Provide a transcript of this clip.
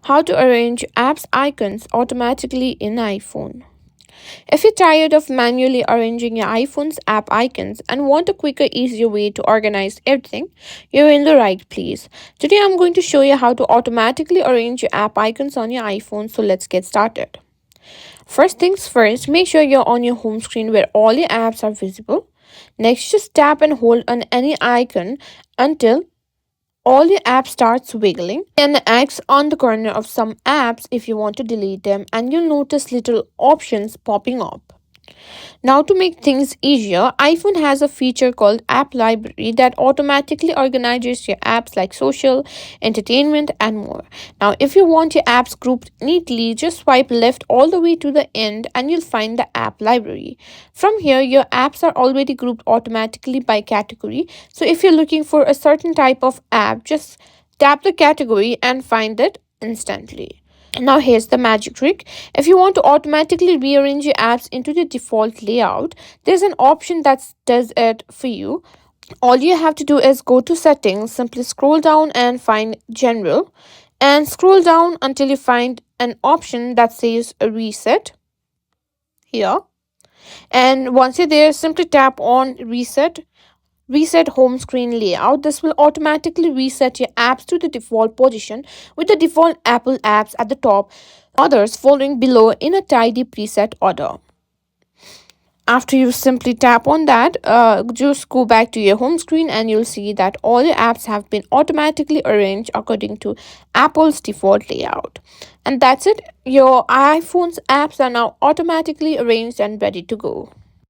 How to arrange apps icons automatically in iPhone. If you're tired of manually arranging your iPhone's app icons and want a quicker, easier way to organize everything, you're in the right place. Today I'm going to show you how to automatically arrange your app icons on your iPhone, so let's get started. First things first, make sure you're on your home screen where all your apps are visible. Next, just tap and hold on any icon until all your app starts wiggling. Then X on the corner of some apps if you want to delete them, and you'll notice little options popping up. Now, to make things easier, iPhone has a feature called App Library that automatically organizes your apps like social, entertainment, and more. Now, if you want your apps grouped neatly, just swipe left all the way to the end and you'll find the App Library. From here, your apps are already grouped automatically by category. So, if you're looking for a certain type of app, just tap the category and find it instantly. Now here's the magic trick. If you want to automatically rearrange your apps into the default layout, there's an option that does it for you. All you have to do is go to settings, simply scroll down and find general, and scroll down until you find an option that says reset here. And once you're there, simply tap on reset home screen layout. This will automatically reset your apps to the default position with the default Apple apps at the top, others following below in a tidy preset order. After you simply tap on that, just go back to your home screen and you'll see that all your apps have been automatically arranged according to Apple's default layout. And that's it. Your iPhone's apps are now automatically arranged and ready to go.